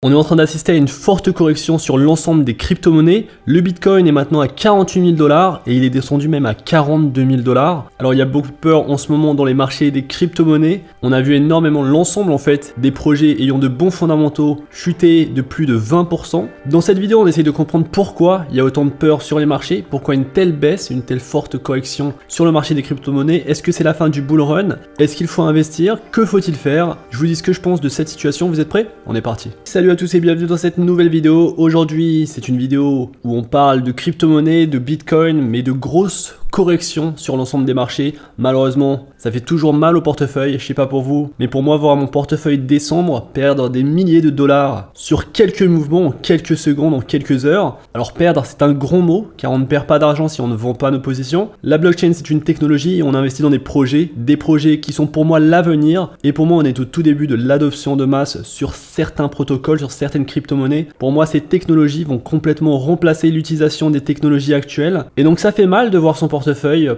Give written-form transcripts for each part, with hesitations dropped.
On est en train d'assister à une forte correction sur l'ensemble des crypto-monnaies. Le Bitcoin est maintenant à 48 000 $ et il est descendu même à 42 000 $. Alors il y a beaucoup de peur en ce moment dans les marchés des crypto-monnaies. On a vu énormément l'ensemble en fait des projets ayant de bons fondamentaux chuter de plus de 20%. Dans cette vidéo, on essaie de comprendre pourquoi il y a autant de peur sur les marchés, pourquoi une telle baisse, une telle forte correction sur le marché des crypto-monnaies. Est-ce que c'est la fin du bull run? Est-ce qu'il faut investir? Que faut-il faire? Je vous dis ce que je pense de cette situation. Vous êtes prêts? On est parti. Salut à tous et bienvenue dans cette nouvelle vidéo. Aujourd'hui, c'est une vidéo où on parle de crypto-monnaie, de Bitcoin, mais de grosses corrections sur l'ensemble des marchés. Malheureusement, ça fait toujours mal au portefeuille, je sais pas pour vous, mais pour moi, voir mon portefeuille descendre, perdre des milliers de dollars sur quelques mouvements, en quelques secondes, en quelques heures. Alors perdre, c'est un gros mot, car on ne perd pas d'argent si on ne vend pas nos positions. La blockchain, c'est une technologie et on investit dans des projets qui sont pour moi l'avenir. Et pour moi, on est au tout début de l'adoption de masse sur certains protocoles, sur certaines crypto-monnaies. Pour moi, ces technologies vont complètement remplacer l'utilisation des technologies actuelles. Et donc ça fait mal de voir son portefeuille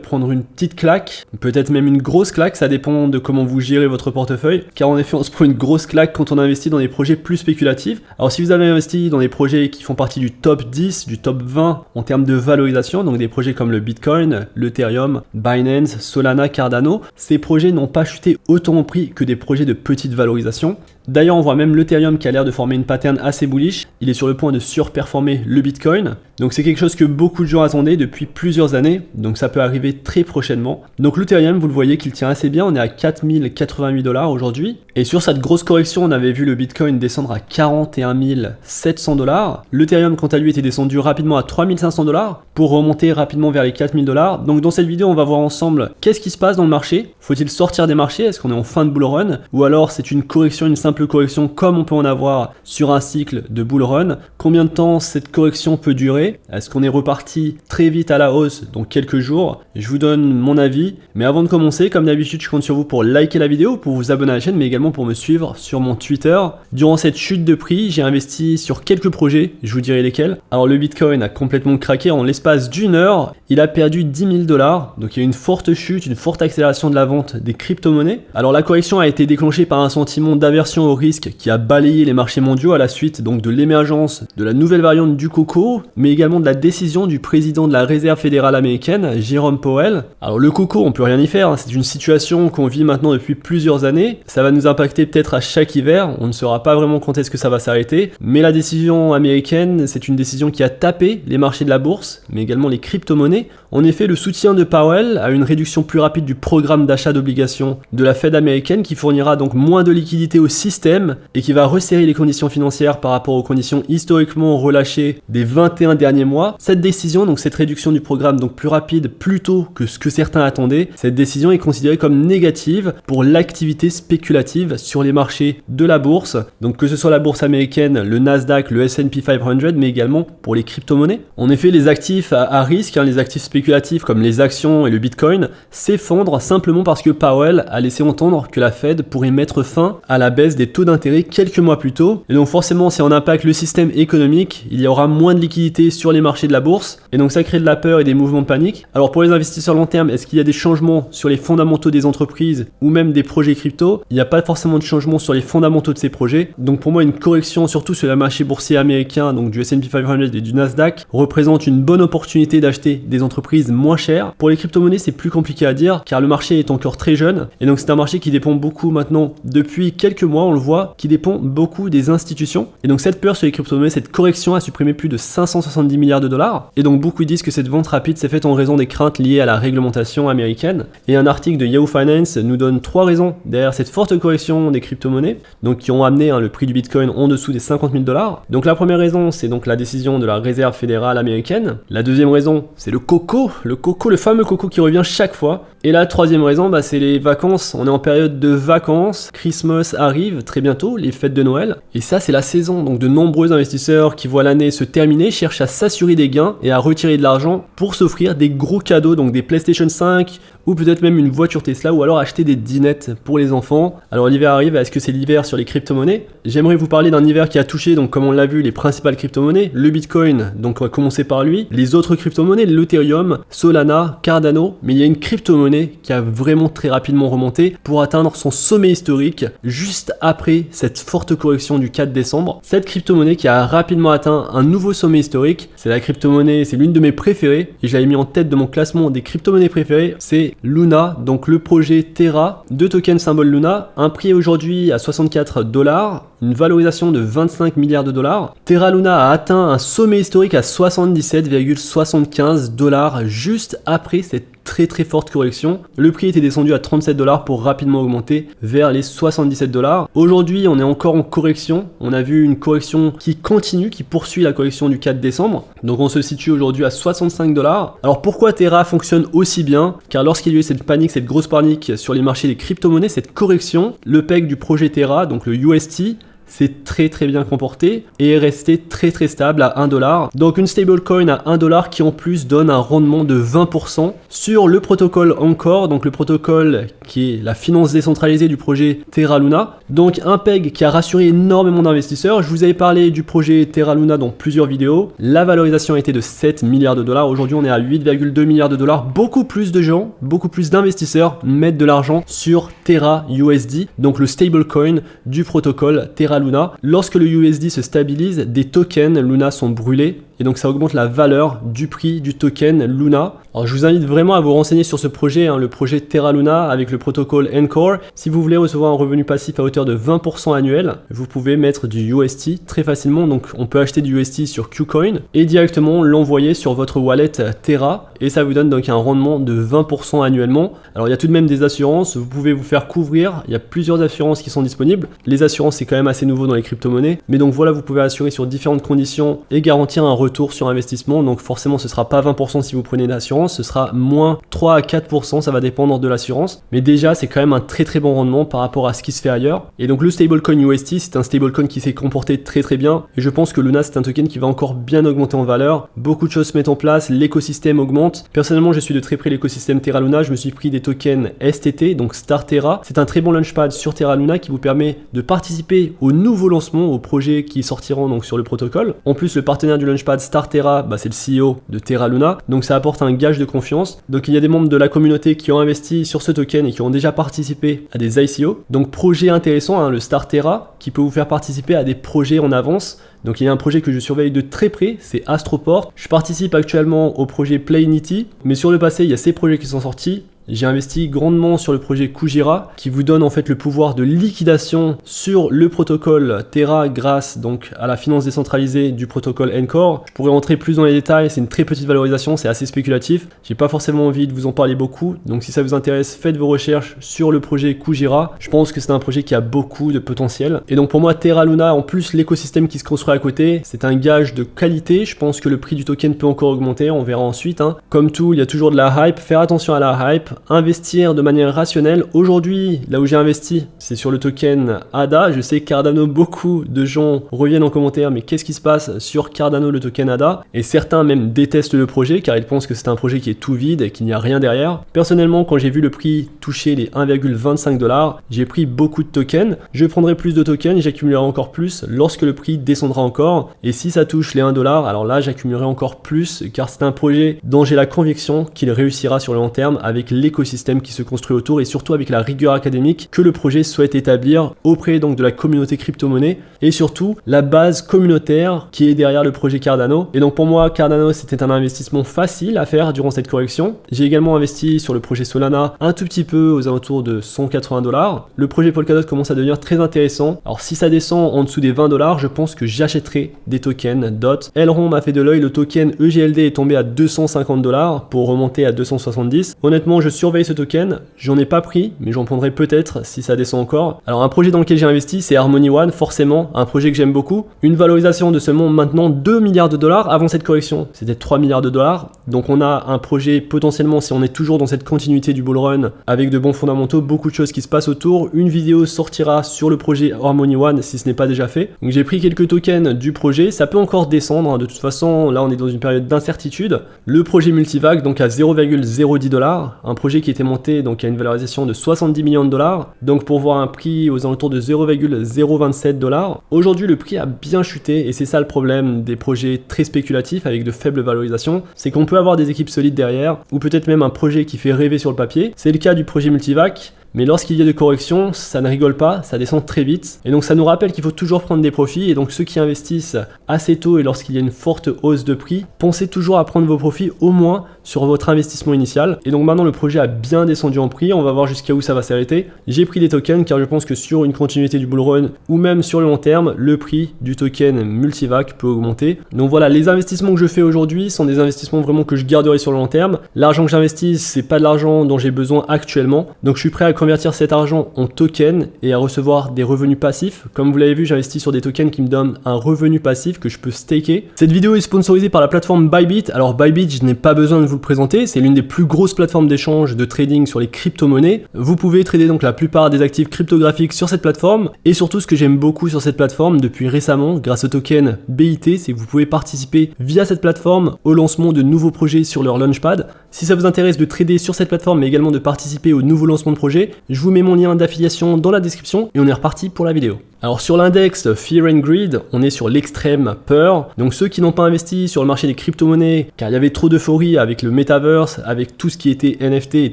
prendre une petite claque, peut-être même une grosse claque, ça dépend de comment vous gérez votre portefeuille, car en effet on se prend une grosse claque quand on investit dans des projets plus spéculatifs. Alors si vous avez investi dans des projets qui font partie du top 10, du top 20 en termes de valorisation, donc des projets comme le Bitcoin, l'Ethereum, Binance, Solana, Cardano, ces projets n'ont pas chuté autant en prix que des projets de petite valorisation. D'ailleurs, on voit même l'Ethereum qui a l'air de former une pattern assez bullish. Il est sur le point de surperformer le Bitcoin. Donc c'est quelque chose que beaucoup de gens attendaient depuis plusieurs années. Donc ça peut arriver très prochainement. Donc l'Ethereum, vous le voyez qu'il tient assez bien. On est à 4088 $ aujourd'hui. Et sur cette grosse correction, on avait vu le Bitcoin descendre à 41 700 $. L'Ethereum, quant à lui, était descendu rapidement à 3500 $ pour remonter rapidement vers les 4000 $. Donc dans cette vidéo, on va voir ensemble qu'est-ce qui se passe dans le marché. Faut-il sortir des marchés? Est-ce qu'on est en fin de bull run? Ou alors c'est une correction, une simple correction comme on peut en avoir sur un cycle de bull run? Combien de temps cette correction peut durer? Est-ce qu'on est reparti très vite à la hausse dans quelques jours? Je vous donne mon avis, mais avant de commencer, comme d'habitude, je compte sur vous pour liker la vidéo, pour vous abonner à la chaîne, mais également pour me suivre sur mon Twitter. Durant cette chute de prix, j'ai investi sur quelques projets, je vous dirai lesquels. Alors le Bitcoin a complètement craqué en l'espace d'une heure, il a perdu 10 000 $, donc il y a eu une forte chute, une forte accélération de la vente des crypto-monnaies. Alors la correction a été déclenchée par un sentiment d'aversion au risque qui a balayé les marchés mondiaux à la suite donc de l'émergence de la nouvelle variante du coco, mais également de la décision du président de la Réserve fédérale américaine, Jerome Powell. Alors le coco, on peut rien y faire, hein, c'est une situation qu'on vit maintenant depuis plusieurs années, ça va nous impacter peut-être à chaque hiver, on ne saura pas vraiment quand est-ce que ça va s'arrêter, mais la décision américaine, c'est une décision qui a tapé les marchés de la bourse, mais également les crypto-monnaies. En effet, le soutien de Powell a une réduction plus rapide du programme d'achat d'obligations de la Fed américaine qui fournira donc moins de liquidités au système et qui va resserrer les conditions financières par rapport aux conditions historiquement relâchées des 21 derniers mois. Cette décision, donc cette réduction du programme donc plus rapide plus tôt que ce que certains attendaient, cette décision est considérée comme négative pour l'activité spéculative sur les marchés de la bourse, donc que ce soit la bourse américaine, le Nasdaq, le S&P 500, mais également pour les crypto-monnaies. En effet, les actifs à risque, les actifs spéculatifs comme les actions et le Bitcoin s'effondrent simplement parce que Powell a laissé entendre que la Fed pourrait mettre fin à la baisse des taux d'intérêt quelques mois plus tôt. Et donc forcément, si on impacte le système économique, il y aura moins de liquidités sur les marchés de la bourse et donc ça crée de la peur et des mouvements de panique. Alors pour les investisseurs long terme, est-ce qu'il y a des changements sur les fondamentaux des entreprises ou même des projets crypto? Il n'y a pas forcément de changement sur les fondamentaux de ces projets. Donc pour moi, une correction surtout sur le marché boursier américain, donc du S&P 500 et du Nasdaq, représente une bonne opportunité d'acheter des entreprises moins chères. Pour les crypto-monnaies, c'est plus compliqué à dire car le marché est encore très jeune et donc c'est un marché qui dépend beaucoup maintenant depuis quelques mois, on le voit, qui dépend beaucoup des institutions. Et donc cette peur sur les crypto-monnaies, cette correction a supprimé plus de 570 milliards de dollars. Et donc beaucoup disent que cette vente rapide s'est faite en raison des craintes liées à la réglementation américaine. Et un article de Yahoo Finance nous donne 3 raisons derrière cette forte correction des crypto-monnaies, donc qui ont amené le prix du Bitcoin en dessous des 50 000 $. Donc la première raison, c'est donc la décision de la Réserve fédérale américaine. La deuxième raison, c'est le coco, le fameux coco qui revient chaque fois. Et la troisième raison, c'est les vacances. On est en période de vacances, Christmas arrive très bientôt, les fêtes de Noël. Et ça, c'est la saison. Donc de nombreux investisseurs qui voient l'année se terminer cherchent à s'assurer des gains et à retirer de l'argent pour s'offrir des gros cadeaux, donc des PlayStation 5 ou peut-être même une voiture Tesla ou alors acheter des dinettes pour les enfants. Alors l'hiver arrive, est-ce que c'est l'hiver sur les crypto-monnaies? J'aimerais vous parler d'un hiver qui a touché, donc comme on l'a vu, les principales crypto-monnaies, le Bitcoin, donc on va commencer par lui, les autres crypto-monnaies, l'Ethereum, Solana, Cardano, mais il y a une crypto-monnaie qui a vraiment très rapidement remonté pour atteindre son sommet historique juste après cette forte correction du 4 décembre. Cette crypto-monnaie qui a rapidement atteint un nouveau sommet historique. C'est la crypto-monnaie, c'est l'une de mes préférées et je l'avais mis en tête de mon classement des crypto-monnaies préférées. C'est Luna, donc le projet Terra de token symbole Luna. Un prix aujourd'hui à 64 $, une valorisation de 25 milliards de dollars. Terra Luna a atteint un sommet historique à 77,75 $ juste après cette très forte correction. Le prix était descendu à 37 $ pour rapidement augmenter vers les 77 $. Aujourd'hui, on est encore en correction. On a vu une correction qui continue, qui poursuit la correction du 4 décembre. Donc on se situe aujourd'hui à 65 $. Alors pourquoi Terra fonctionne aussi bien? Car lorsqu'il y a eu cette panique, cette grosse panique sur les marchés des crypto-monnaies, cette correction, le peg du projet Terra, donc le UST, s'est très bien comporté et est resté très stable à 1 $. Donc une stablecoin à 1 $ qui en plus donne un rendement de 20% sur le protocole Anchor, donc le protocole qui est la finance décentralisée du projet Terra Luna. Donc un peg qui a rassuré énormément d'investisseurs. Je vous avais parlé du projet Terra Luna dans plusieurs vidéos. La valorisation était de 7 milliards de dollars. Aujourd'hui on est à 8,2 milliards de dollars. Beaucoup plus de gens, beaucoup plus d'investisseurs mettent de l'argent sur Terra USD, donc le stablecoin du protocole Terra Luna. Lorsque le USD se stabilise, des tokens Luna sont brûlés et donc ça augmente la valeur du prix du token Luna. Alors je vous invite vraiment à vous renseigner sur ce projet, le projet Terra Luna avec le protocole Anchor. Si vous voulez recevoir un revenu passif à hauteur de 20% annuel, vous pouvez mettre du UST très facilement. Donc on peut acheter du UST sur KuCoin et directement l'envoyer sur votre wallet Terra et ça vous donne donc un rendement de 20% annuellement. Alors il y a tout de même des assurances, vous pouvez vous faire couvrir, il y a plusieurs assurances qui sont disponibles. Les assurances c'est quand même assez nouveau dans les crypto-monnaies, mais donc voilà, vous pouvez assurer sur différentes conditions et garantir un retour sur investissement. Donc forcément ce sera pas 20% si vous prenez une assurance, ce sera moins 3 à 4%, ça va dépendre de l'assurance, mais déjà c'est quand même un très bon rendement par rapport à ce qui se fait ailleurs. Et donc le stablecoin UST, c'est un stablecoin qui s'est comporté très bien et je pense que Luna c'est un token qui va encore bien augmenter en valeur. Beaucoup de choses se mettent en place, l'écosystème augmente. Personnellement je suis de très près l'écosystème Terra Luna, je me suis pris des tokens STT, donc Star Terra. C'est un très bon launchpad sur Terra Luna qui vous permet de participer aux nouveaux lancements, aux projets qui sortiront donc sur le protocole. En plus le partenaire du launchpad Star Terra, c'est le CEO de Terra Luna, donc ça apporte un gage de confiance. Donc il y a des membres de la communauté qui ont investi sur ce token et qui ont déjà participé à des ICO. Donc projet intéressant, le Star Terra, qui peut vous faire participer à des projets en avance. Donc il y a un projet que je surveille de très près, c'est Astroport. Je participe actuellement au projet Playnity, mais sur le passé, il y a ces projets qui sont sortis. J'ai investi grandement sur le projet Kujira qui vous donne en fait le pouvoir de liquidation sur le protocole Terra grâce donc à la finance décentralisée du protocole Anchor. Je pourrais rentrer plus dans les détails, c'est une très petite valorisation, c'est assez spéculatif. J'ai pas forcément envie de vous en parler beaucoup, donc si ça vous intéresse, faites vos recherches sur le projet Kujira. Je pense que c'est un projet qui a beaucoup de potentiel. Et donc pour moi, Terra Luna, en plus l'écosystème qui se construit à côté, c'est un gage de qualité. Je pense que le prix du token peut encore augmenter, on verra ensuite. Comme tout, il y a toujours de la hype, faire attention à la hype. Investir de manière rationnelle. Aujourd'hui, là où j'ai investi, c'est sur le token ADA. Je sais Cardano, beaucoup de gens reviennent en commentaire, mais qu'est-ce qui se passe sur Cardano, le token ADA? Et certains même détestent le projet car ils pensent que c'est un projet qui est tout vide et qu'il n'y a rien derrière. Personnellement, quand j'ai vu le prix toucher les 1,25 $, j'ai pris beaucoup de tokens. Je prendrai plus de tokens, j'accumulerai encore plus lorsque le prix descendra encore. Et si ça touche les 1 $, alors là, j'accumulerai encore plus car c'est un projet dont j'ai la conviction qu'il réussira sur le long terme avec l'écosystème qui se construit autour et surtout avec la rigueur académique que le projet souhaite établir auprès donc de la communauté crypto-monnaie et surtout la base communautaire qui est derrière le projet Cardano. Et donc pour moi, Cardano c'était un investissement facile à faire durant cette correction. J'ai également investi sur le projet Solana un tout petit peu aux alentours de 180 $. Le projet Polkadot commence à devenir très intéressant. Alors si ça descend en dessous des 20 $, je pense que j'achèterai des tokens DOT. Elrond m'a fait de l'œil, le token EGLD est tombé à 250 $ pour remonter à 270. Honnêtement, je surveille ce token, j'en ai pas pris, mais j'en prendrai peut-être si ça descend encore. Alors un projet dans lequel j'ai investi, c'est Harmony One, forcément, un projet que j'aime beaucoup. Une valorisation de seulement maintenant 2 milliards de dollars avant cette correction. C'était 3 milliards de dollars. Donc on a un projet potentiellement, si on est toujours dans cette continuité du bull run, avec de bons fondamentaux, beaucoup de choses qui se passent autour. Une vidéo sortira sur le projet Harmony One si ce n'est pas déjà fait. Donc j'ai pris quelques tokens du projet, ça peut encore descendre. De toute façon, là on est dans une période d'incertitude. Le projet Multivac, donc à 0,010 $, un projet qui était monté donc à une valorisation de 70 millions de dollars, donc pour voir un prix aux alentours de 0,027 $. Aujourd'hui le prix a bien chuté et c'est ça le problème des projets très spéculatifs avec de faibles valorisations, c'est qu'on peut avoir des équipes solides derrière ou peut-être même un projet qui fait rêver sur le papier. C'est le cas du projet Multivac. mais lorsqu'il y a des corrections, ça ne rigole pas, ça descend très vite. Et donc ça nous rappelle qu'il faut toujours prendre des profits. Et donc ceux qui investissent assez tôt et lorsqu'il y a une forte hausse de prix, pensez toujours à prendre vos profits au moins sur votre investissement initial. Et donc maintenant le projet a bien descendu en prix, on va voir jusqu'à où ça va s'arrêter. J'ai pris des tokens car je pense que sur une continuité du bull run ou même sur le long terme, le prix du token Multivac peut augmenter. Donc voilà, les investissements que je fais aujourd'hui sont des investissements vraiment que je garderai sur le long terme. L'argent que j'investis, c'est pas de l'argent dont j'ai besoin actuellement. Donc je suis prêt à convertir cet argent en token et à recevoir des revenus passifs. Comme vous l'avez vu, j'investis sur des tokens qui me donnent un revenu passif que je peux staker. Cette vidéo est sponsorisée par la plateforme Bybit. Alors Bybit, je n'ai pas besoin de vous le présenter, c'est l'une des plus grosses plateformes d'échange de trading sur les crypto-monnaies. Vous pouvez trader donc la plupart des actifs cryptographiques sur cette plateforme. Et surtout, ce que j'aime beaucoup sur cette plateforme depuis récemment, grâce au token BIT, c'est que vous pouvez participer via cette plateforme au lancement de nouveaux projets sur leur Launchpad. Si ça vous intéresse de trader sur cette plateforme, mais également de participer au nouveau lancement de projet, je vous mets mon lien d'affiliation dans la description et on est reparti pour la vidéo. Alors sur l'index Fear and Greed, on est sur l'extrême peur. Donc ceux qui n'ont pas investi sur le marché des crypto-monnaies, car il y avait trop d'euphorie avec le metaverse, avec tout ce qui était NFT et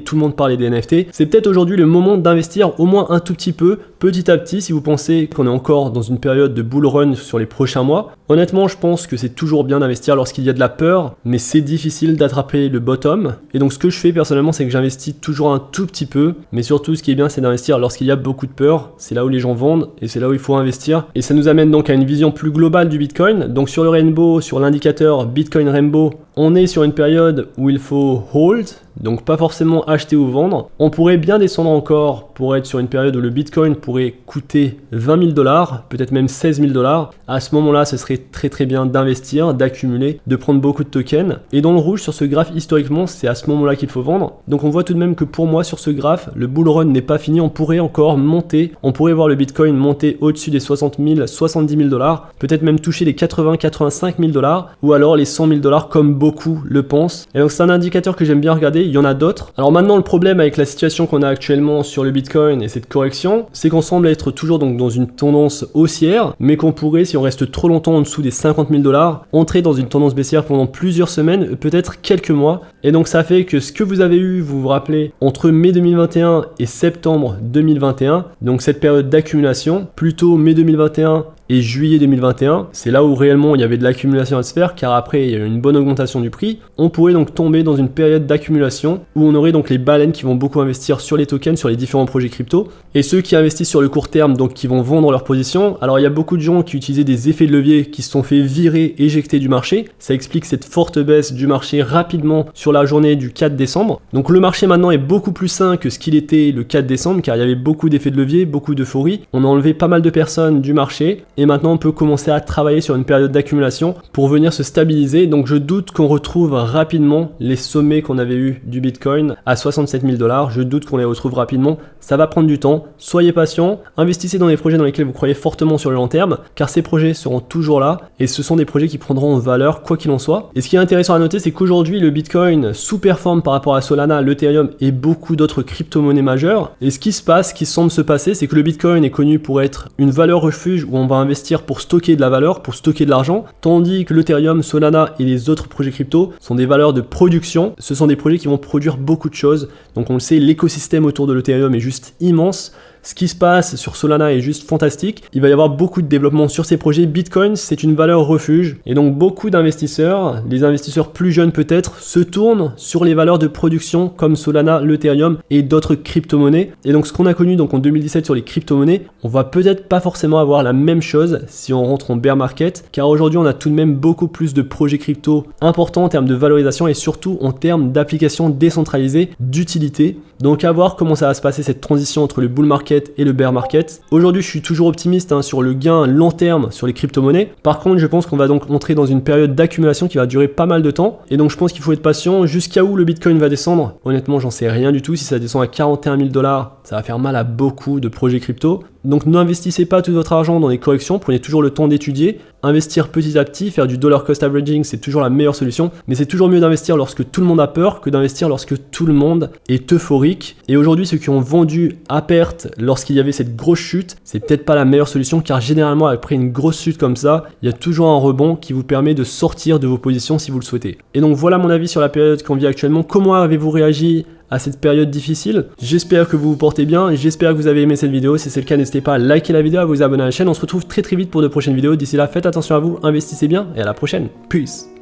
tout le monde parlait des NFT, c'est peut-être aujourd'hui le moment d'investir au moins un tout petit peu, petit à petit, si vous pensez qu'on est encore dans une période de bull run sur les prochains mois. Honnêtement, je pense que c'est toujours bien d'investir lorsqu'il y a de la peur, mais c'est difficile d'attraper le bottom. Et donc ce que je fais personnellement, c'est que j'investis toujours un tout petit peu, mais surtout ce qui est bien, c'est d'investir lorsqu'il y a beaucoup de peur. C'est là où les gens vendent et c'est là où il faut investir. Et ça nous amène donc à une vision plus globale du Bitcoin. Donc sur le Rainbow, sur l'indicateur Bitcoin Rainbow, on est sur une période où il faut hold, donc pas forcément acheter ou vendre. On pourrait bien descendre encore pour être sur une période où le Bitcoin pourrait coûter 20 000 $, peut-être même 16 000 $. À ce moment-là, ce serait très bien d'investir, d'accumuler, de prendre beaucoup de tokens. Et dans le rouge, sur ce graphe, historiquement, c'est à ce moment-là qu'il faut vendre. Donc on voit tout de même que pour moi, sur ce graphe, le bull run n'est pas fini. On pourrait encore monter, on pourrait voir le Bitcoin monter au-dessus des 60 000, 70 000 $, peut-être même toucher les 80, 85 000 $, ou alors les 100 000 $ comme beaucoup le pensent. Et donc c'est un indicateur que j'aime bien regarder, il y en a d'autres. Alors maintenant, le problème avec la situation qu'on a actuellement sur le Bitcoin et cette correction, c'est qu'on semble être toujours donc dans une tendance haussière, mais qu'on pourrait, si on reste trop longtemps en dessous des 50 000 $, entrer dans une tendance baissière pendant plusieurs semaines, peut-être quelques mois. Et donc ça fait que ce que vous avez eu, vous vous rappelez, entre mai 2021 et septembre 2021, donc cette période d'accumulation, plutôt mai 2021 et juillet 2021, c'est là où réellement il y avait de l'accumulation à se faire, car après il y a eu une bonne augmentation du prix. On pourrait donc tomber dans une période d'accumulation où on aurait donc les baleines qui vont beaucoup investir sur les tokens, sur les différents projets crypto, et ceux qui investissent sur le court terme, donc qui vont vendre leur position. Alors il y a beaucoup de gens qui utilisaient des effets de levier qui se sont fait virer, éjecter du marché. Ça explique cette forte baisse du marché rapidement sur la journée du 4 décembre. Donc le marché maintenant est beaucoup plus sain que ce qu'il était le 4 décembre, car il y avait beaucoup d'effets de levier, beaucoup d'euphorie. On a enlevé pas mal de personnes du marché. Et maintenant on peut commencer à travailler sur une période d'accumulation pour venir se stabiliser. Donc je doute qu'on retrouve rapidement les sommets qu'on avait eu du Bitcoin à 67 000 $. Je doute qu'on les retrouve rapidement. Ça va prendre du temps. Soyez patient. Investissez dans des projets dans lesquels vous croyez fortement sur le long terme, car ces projets seront toujours là et ce sont des projets qui prendront en valeur quoi qu'il en soit. Et ce qui est intéressant à noter, c'est qu'aujourd'hui le Bitcoin sous-performe par rapport à Solana, l'Ethereum et beaucoup d'autres crypto-monnaies majeures. Et ce qui se passe, ce qui semble se passer, c'est que le Bitcoin est connu pour être une valeur refuge où on va investir pour stocker de la valeur, pour stocker de l'argent, tandis que l'Ethereum, Solana et les autres projets crypto sont des valeurs de production. Ce sont des projets qui vont produire beaucoup de choses. Donc on le sait, l'écosystème autour de l'Ethereum est juste immense. Ce qui se passe sur Solana est juste fantastique. Il va y avoir beaucoup de développement sur ces projets. Bitcoin, c'est une valeur refuge. Et donc beaucoup d'investisseurs, les investisseurs plus jeunes peut-être, se tournent sur les valeurs de production comme Solana, l'Ethereum et d'autres crypto-monnaies. Et donc ce qu'on a connu donc en 2017 sur les crypto-monnaies, on va peut-être pas forcément avoir la même chose si on rentre en bear market, car aujourd'hui on a tout de même beaucoup plus de projets crypto importants en termes de valorisation et surtout en termes d'applications décentralisées, d'utilité. Donc à voir comment ça va se passer cette transition entre le bull market et le bear market. Aujourd'hui je suis toujours optimiste sur le gain long terme sur les crypto-monnaies. Par contre je pense qu'on va donc entrer dans une période d'accumulation qui va durer pas mal de temps. Et donc je pense qu'il faut être patient. Jusqu'à où le Bitcoin va descendre, honnêtement j'en sais rien du tout. Si ça descend à 41 000 $, ça va faire mal à beaucoup de projets crypto. Donc n'investissez pas tout votre argent dans les corrections, prenez toujours le temps d'étudier. Investir petit à petit, faire du dollar cost averaging, c'est toujours la meilleure solution. Mais c'est toujours mieux d'investir lorsque tout le monde a peur que d'investir lorsque tout le monde est euphorique. Et aujourd'hui, ceux qui ont vendu à perte lorsqu'il y avait cette grosse chute, c'est peut-être pas la meilleure solution, car généralement après une grosse chute comme ça, il y a toujours un rebond qui vous permet de sortir de vos positions si vous le souhaitez. Et donc voilà mon avis sur la période qu'on vit actuellement. Comment avez-vous réagi à cette période difficile. J'espère que vous vous portez bien, j'espère que vous avez aimé cette vidéo. Si c'est le cas, n'hésitez pas à liker la vidéo, à vous abonner à la chaîne. On se retrouve très vite pour de prochaines vidéos. D'ici là, faites attention à vous, investissez bien et à la prochaine. Peace.